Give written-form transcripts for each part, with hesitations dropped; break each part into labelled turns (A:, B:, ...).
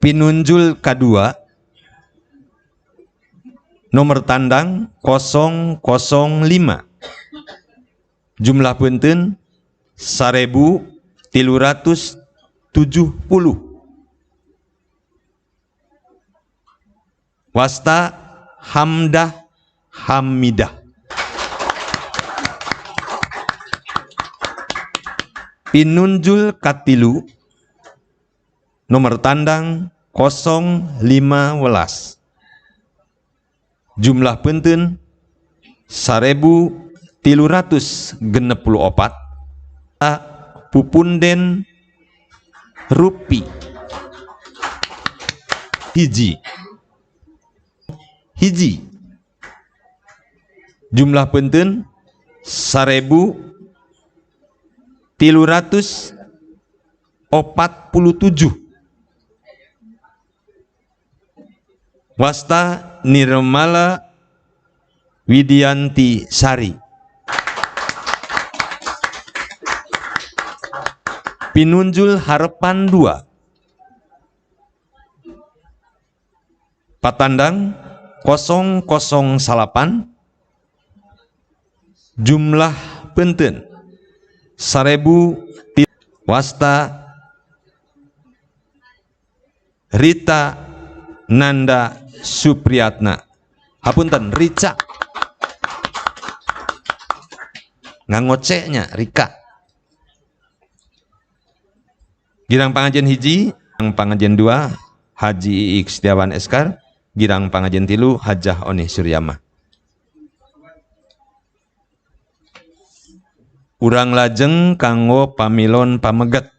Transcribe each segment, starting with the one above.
A: Pinunjul kedua nomor tandang 005. Jumlah punten 1370. Wasta Hamdah Hamidah. Pinunjul katilu nomor tandang 015. Jumlah punten 1364. Pupunden Rupi hiji. Jumlah punten 1347. Wasta Nirmala Widianti Sari. Pinunjul harapan 2. Patandang 008. Jumlah punten 1000. Wasta Rita Nanda Supriyatna. Hapunten Rica. Ngangoceknya Rika. Girang pangajian hiji, girang pangajian 2 Haji Iik Setiawan Eskar, girang pangajian 3 Hajah Oni Suryama. Urang lajeng kanggo pamilon pameget.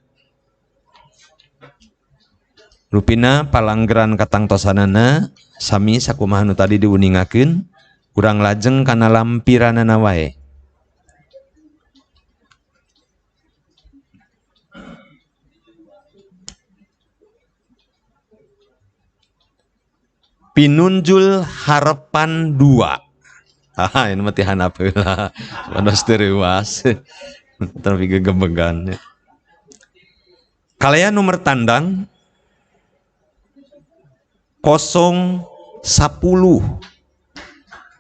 A: Rupina palanggeran katangtosanana sami sakumaha nu tadi diuningakeun, urang lajeng kana lampiranana wae. Pinunjul harapan 2. Ini mah ti hanapeula. Panos tereuas. Tapi gegembegan. Kalaya nomor tandang 010.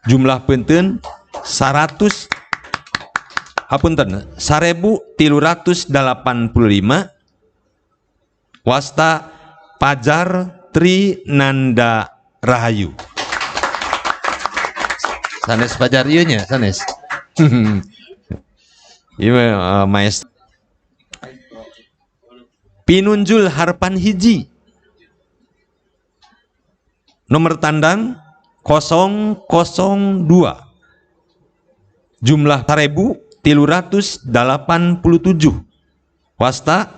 A: Jumlah punten 100. Hapunten 1385. Wasta Pajar Tri Nanda Rahayu. Sanes Pajar ieu nya, sanes. Ieu maestro. Pinunjul harapan hiji. Nomor tandang 002. Jumlah 1387. Wasta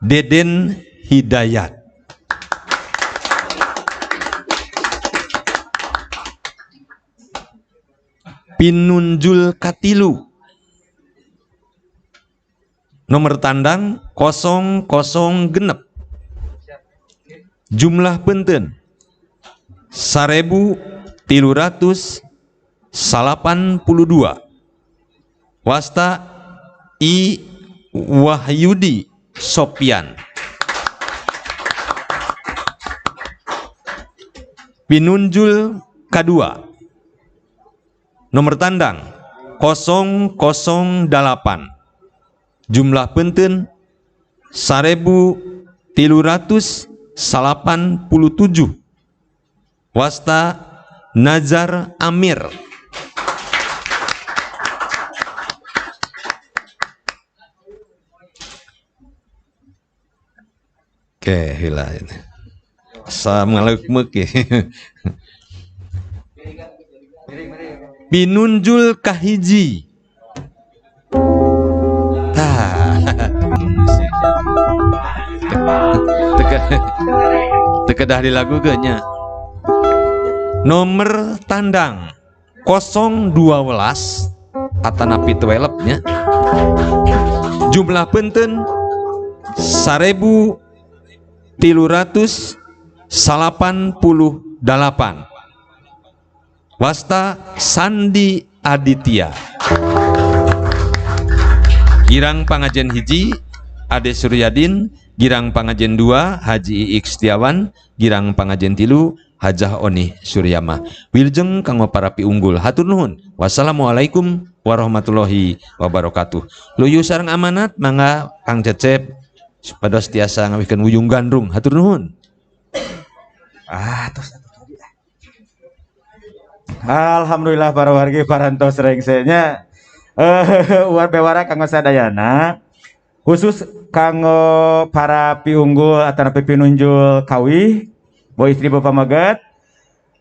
A: Deden Hidayat. Pinunjul katilu nomor tandang 006. Jumlah punten 1382. Wasta I Wahyudi Sopian. Pinunjul kedua nomor tandang 008. Jumlah punten 1387. Wasta Nazar Amir. Oke, hilah ini. Assalamualaikum. Pinunjul kahiji. Tekedah di lagu genya. Nomor tandang 012 atanapi 12 nya. Jumlah punten 1388. Wasta Sandi Aditya. Girang pangajian hiji Ade Suryadin, Girang pangajen 2 Haji Iik Setiawan, girang pangajen 3 Hajah Oni Suryama. Wilujeng kanggo para piunggul hatur nuhun. Wassalamualaikum warahmatullahi wabarakatuh. Luyu sareng amanat mangga Kang Cecep supados tiasa ngawihkeun wujung gandrung hatur nuhun.
B: Tos. Alhamdulillah para wargi parantos rengsenya war bewara kanggo sadayana khusus kanggo para piunggul atau pinunjul kawih boy istri bapak maget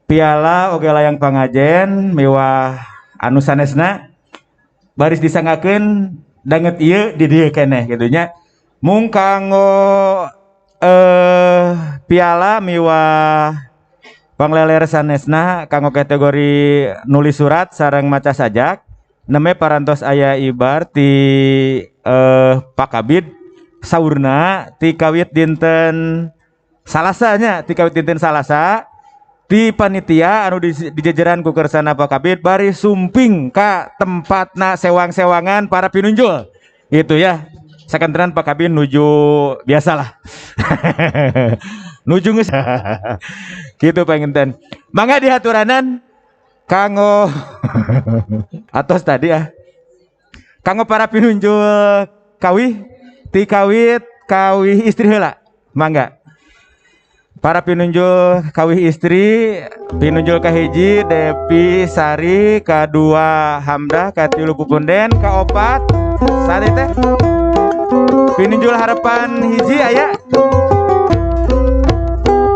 B: piala oge layang pangajen mewah anu sanesna baris disangakeun danget ieu di dieu keneh kitu nya mung kanggo piala mewah pangleler sanesna kanggo kategori nulis surat sareng maca sajak neme parantos aya ibar ti Pak Kabid saurna ti kawit dinten Salasanya ti kawit dinten Salasa ti panitia anu di jajaran ku kersana Pak Kabid bari sumping ka tempatna sewang-sewangan para pinunjul gitu ya sakantenan Pak Kabid nuju biasalah nuju geus gitu penginten mangga dihaturanan kanggo atos tadi ya kanggo para pinunjul kawih ti kawih istri heula mangga para pinunjul kawih istri pinunjul kahiji Depi Sari kadua Hamdah katilu Pupunden kaopat sari teh pinunjul harapan hiji aya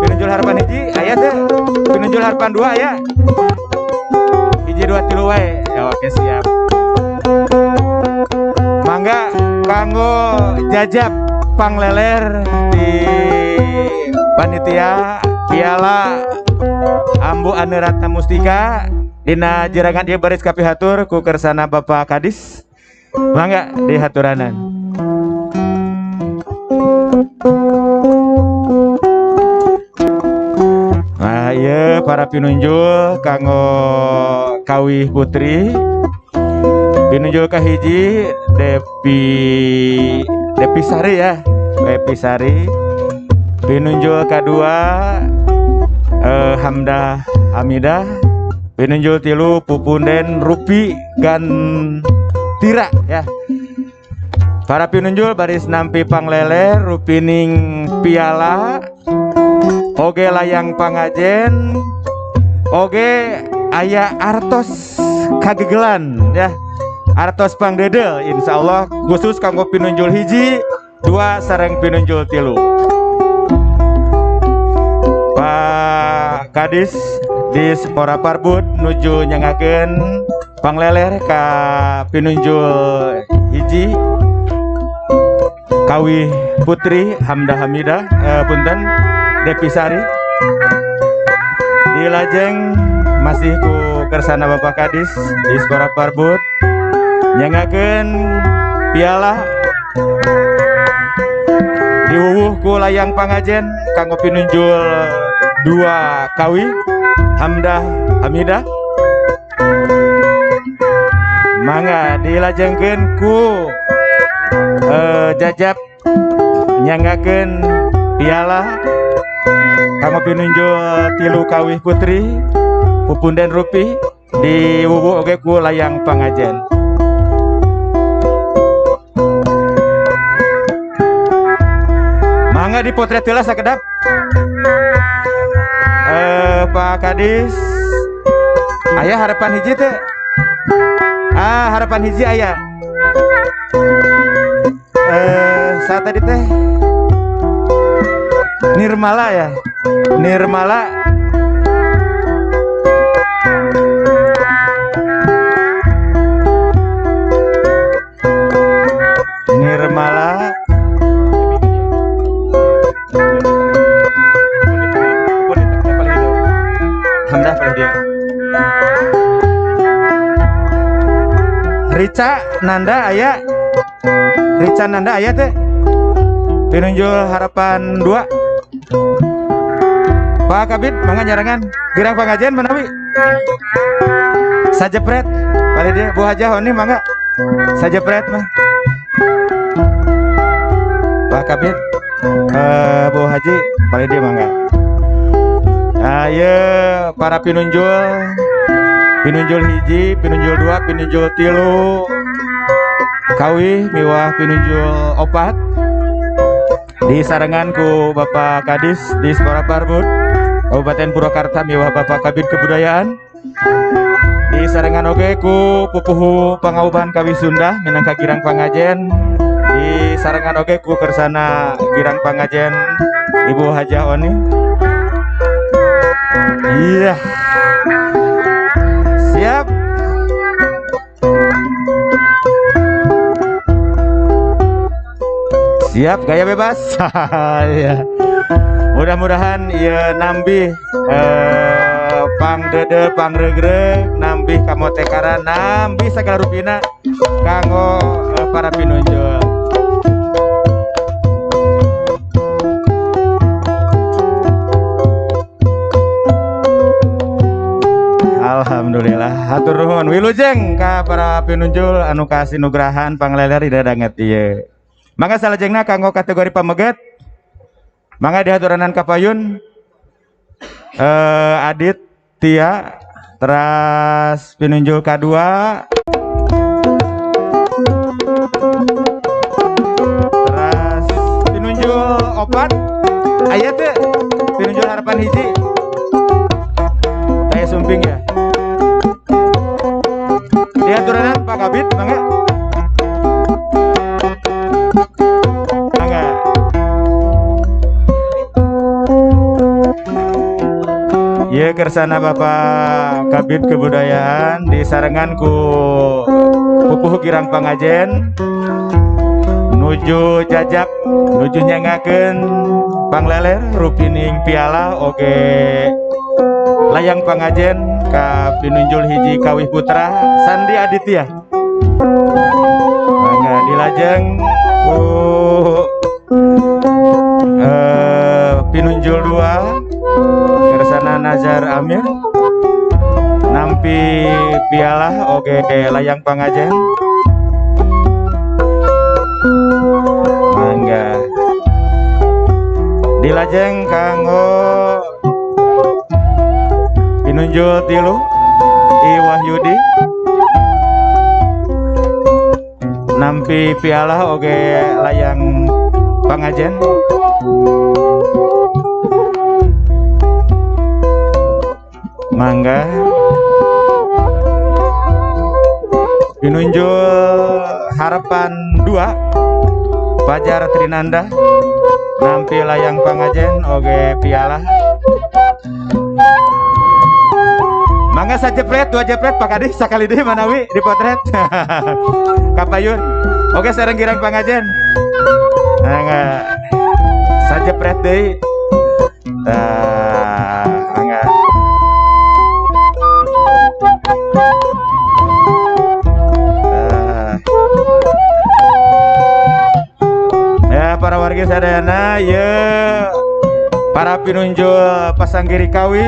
B: pinunjul harapan hiji aya teh pinunjul harapan 2 aya hiji 2 3 wae ya oke siap mangga kanggo jajab pangleler di panitia piala Ambu Anu Ratna Mustika dina jerangan ieu baris kapihatur ku kersana Bapak Kadis mangga dihaturanan. Nah ieu para pinunjul kanggo kawih putri pinunjul kahiji Depi Sari ya Depi Sari pinunjul kedua Hamdah Hamidah pinunjul tilu Pupunden Rupi Gantira ya para pinunjul baris nampi pangleler rupining piala oge layang pangajen oge aya artos kagegelan ya artos pangdedel insyaallah khusus kanggo pinunjul hiji 2 sareng pinunjul tilu Pak Kadis di Spora Parbud nuju nyangakeun pangleler ka pinunjul hiji kawih putri Hamdah Hamidah punten Depi Sari dilajeng masih ku kersana Bapak Kadis di Spora Parbud nyangakeun piala diwuwuh ku layang pangajen kanggo pinunjul 2 kawih Hamdah Hamidah mangga dilajengkeun ku jajab nyangakeun piala kanggo pinunjul tilu kawih putri Pupunden Rupi diwuwuh oge ku layang pangajen. Mangga dipotret heula sakedap Pak Kadis aya harapan hiji teh harapan hiji aya saat tadi teh Nirmala ya Nirmala Hamdah paling dia Rica Nanda aya Rica Nanda aya teh pinunjul harapan 2 Pak Kabid mangga nyarangan girang pangajen manawi sajepret paling dia Bu Hajah Honi mangga sajepret mah Pak Kabid Bu Haji balik dia mangga. Ayo para pinunjul hiji, pinunjul 2, pinunjul 3 kawih miwah pinunjul 4 disarengan ku Bapak Kadis di Sekolah Parbud Kabupaten Purwakarta miwah Bapak Kabid Kebudayaan disarengan oge ku Pupuhu Pangauban Kawih Sunda minangka Girang Pangajen disarengan oge ku Kersana Girang Pangajen Ibu Hajah Oni. Iya siap. Siap gaya bebas. Ya. Mudah-mudahan ya nambih pangdede pangregreg nambih kamotekaran nambih segala rupina kanggo para pinunjul. Alhamdulillah hatur nuhun wilujeng ka para pinunjul anu kasih nugrahan pangleler didadanget ieu. Mangga salajengna kanggo kategori pameget mangga dihaturanan kapayun Adit Tia teras pinunjul kedua teras pinunjul 4 aya teh pinunjul harapan hiji aya sumping ya dihaturanan Pak Kabid mangga. Ye kersana Bapak Kabid Kebudayaan disarengan ku Pupuh Girang Pangajen nuju jajak nuju nyangakeun pangleler rupining piala oge layang pangajen ka pinunjul hiji kawih putra Sandi Aditya. Mangga dilajeng ku pinunjul 2 Kersana Nazar Amir nampi piala oge layang pangajen. Mangga dilajeng kanggo pinunjul 3 I Wahyudi nampi piala oge layang pangajen. Mangga pinunjul harapan 2 Fajar Trinanda nampi layang pangajen oge piala. Mangga sajepret 2 jepret Pak Kadis sakali deui manawi dipotret kapayun oge sareng Girang Pangajen. Mangga sajepret deui mangga. Para warga sadayana ya para pinunjul pasanggiri kawih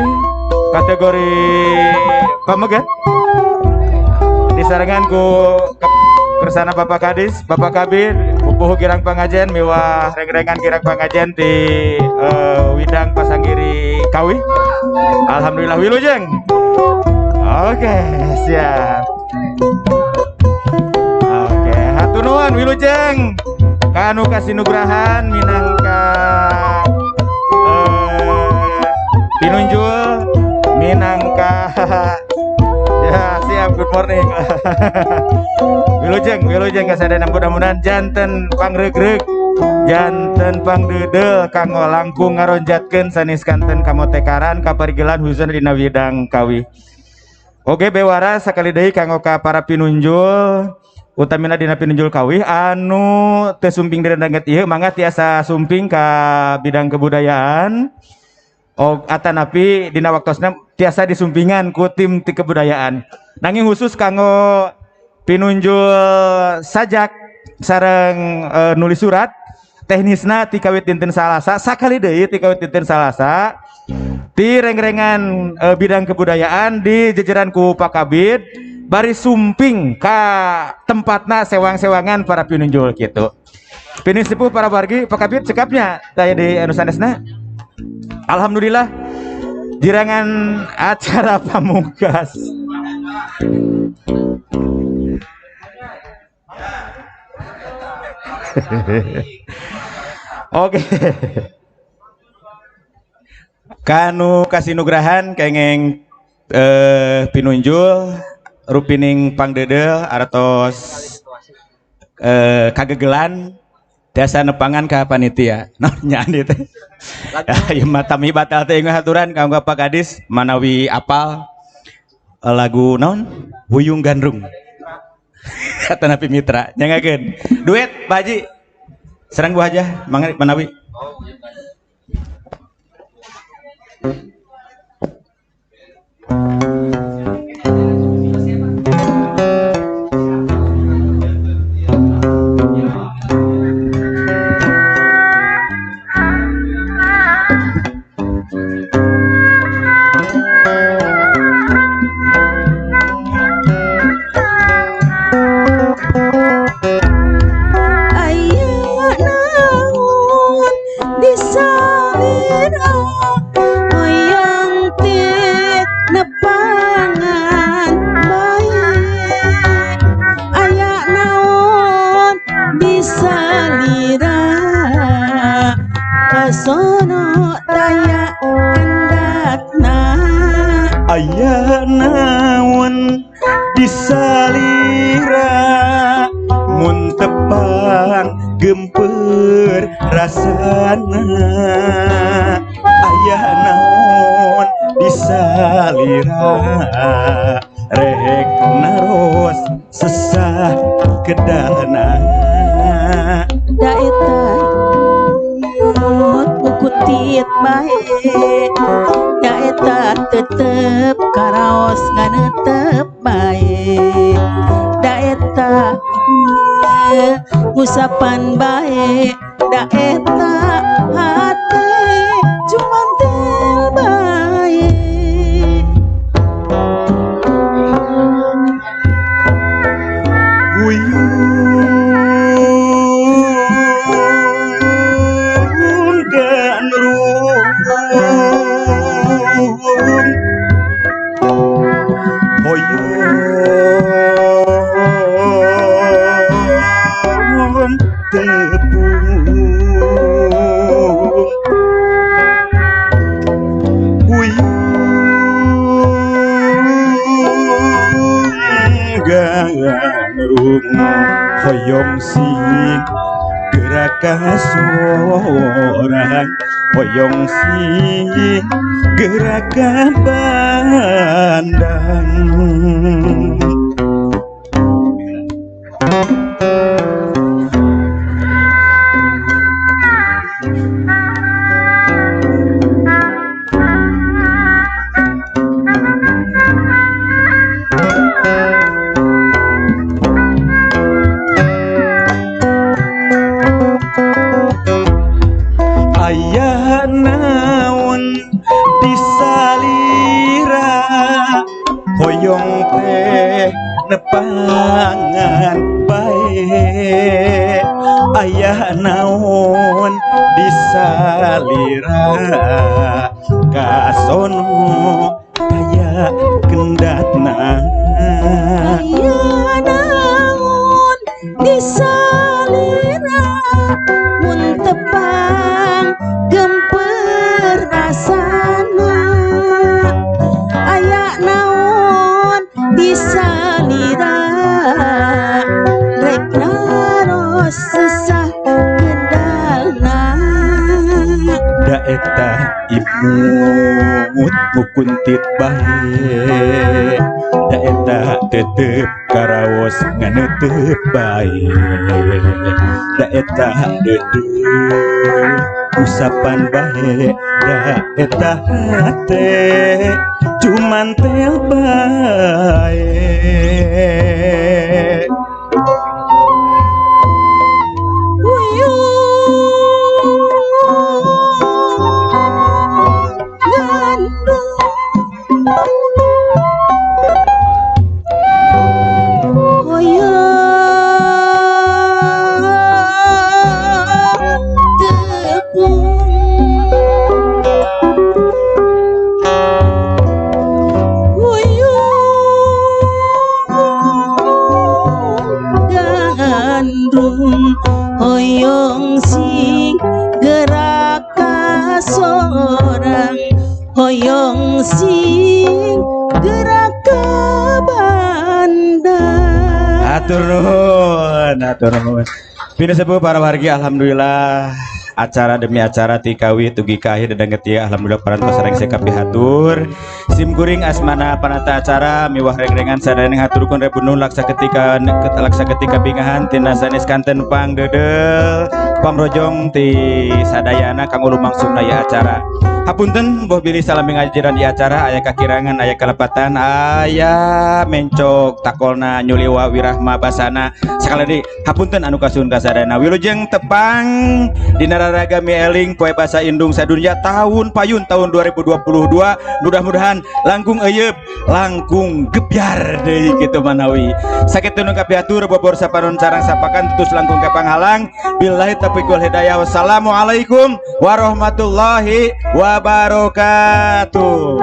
B: kategori pameget disarengan ku kersana Bapak Kadis Bapak Kabir Pupuh Girang Pangajen miwah reng-rengan Girang Pangajen di widang pasanggiri kawih. Alhamdulillah wilujeng. Oke siap. Oke hatur nuhun wilujeng kanu kasih nugrahan minangka pinunjul minangka ya siap good morning. wilujeng kasadana mudah-mudahan janten pangregreg janten pangdedel kanggo langkung ngaronjatkeun sanes kanten kamotekaran kaparigelan huzun dina widang kawih. Oge bewara sakali deui kanggo ka para pinunjul utamina dina pinunjul kawih anu teu sumping direndanget ieu mangga tiasa sumping ka bidang kebudayaan atanapi dina waktosna tiasa disumpingan ku tim ti kebudayaan nanging khusus kanggo pinunjul sajak sareng nulis surat teknisna ti kawit dinten Salasa sakali deui ti kawit dinten Salasa ti reng-rengan bidang kebudayaan di jajaran ku Pak Kabid bari sumping ka tempatna sewang-sewangan para pinunjul gitu. Pini sepuh para wargi pakabit cekapnya saya di anu sanesna. Alhamdulillah jirangan acara pamungkas. Oke. Kanu kasih nugrahan kengeng pinunjul rupining pangdedel artos kagegelan dasa nepangan ka panitia nanya teh ya matami batal teh ngaturan kanggo Pak Gadis manawi apal lagu naon Huyung Gandrung kata Napi Mitra nyangakeun duet Pak Haji serang gua aja manawi
C: sono daya kendatna
B: aya naon disalira mun tepang gempeur rasana aya naon disalira rek naros sesah kedana
C: da eta kukutit bae da eta tetep karaos nganetep bae da eta usapan bae da eta hate jumantel bae
B: hoyong sing geraka sorang hoyong sing geraka bandang nepangan bae aya naon disalira kasono kaya kendatna
C: aya naon disalira mun tepang gempeur rasana aya naon disalira rek naros sesah kendalna
B: da eta imut mukuntit bae da eta tetep karaos nganetep bae da eta dedeuh usapan bae da eta hate jumantel bae
C: hoyong sing gerak ke bandar.
B: Atur nuhun. Pina sepuh para wargi, alhamdulillah acara demi acara tikawi tugi ka akhir dan getia alhamdulillah parantos sareng sekapi hatur sim kuring asmana panata acara miwah rengrengan sadayana ngaturkeun rebunun laksa ketika bingahan tina sanes kanten pang dedel pamrojong ti sadayana kanggo lumangsung aya acara. Hapunten boh bilih salami ngajiran di acara aya kakirangan aya kalepatan aya mencok takolna nyuliwa wirahma basana sekali hapunten anu kasuhun kasadana wilujeng tepang dina raragami eling poe basa indung sadunya tahun payun tahun 2022 mudah-mudahan langkung euyeup langkung gebyar deui kitu manawi sakitu nu kapiatur bobor sapanon sareng sapakan tutus langkung ka panghalang billahi taufiq wal hidayah wassalamualaikum warahmatullahi wabarakatuh.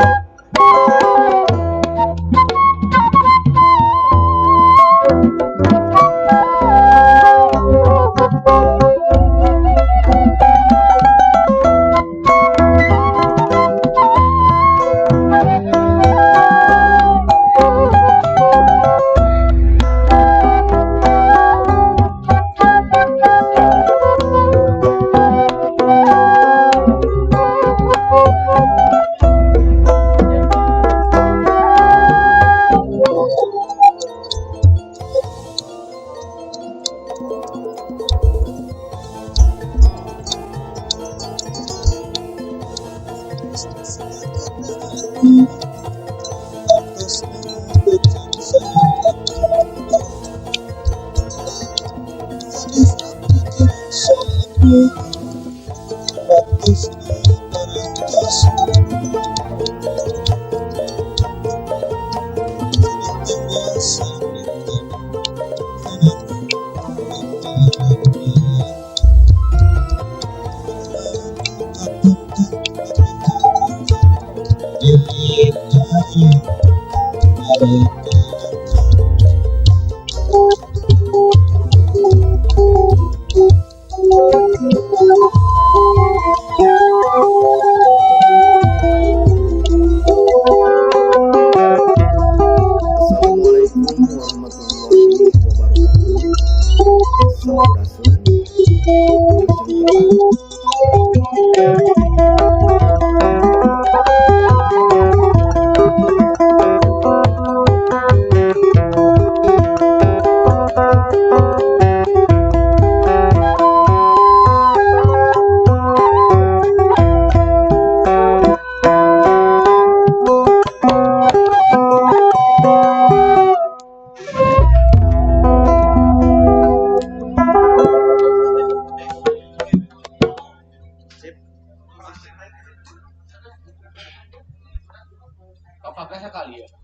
D: Apakah sekali ya?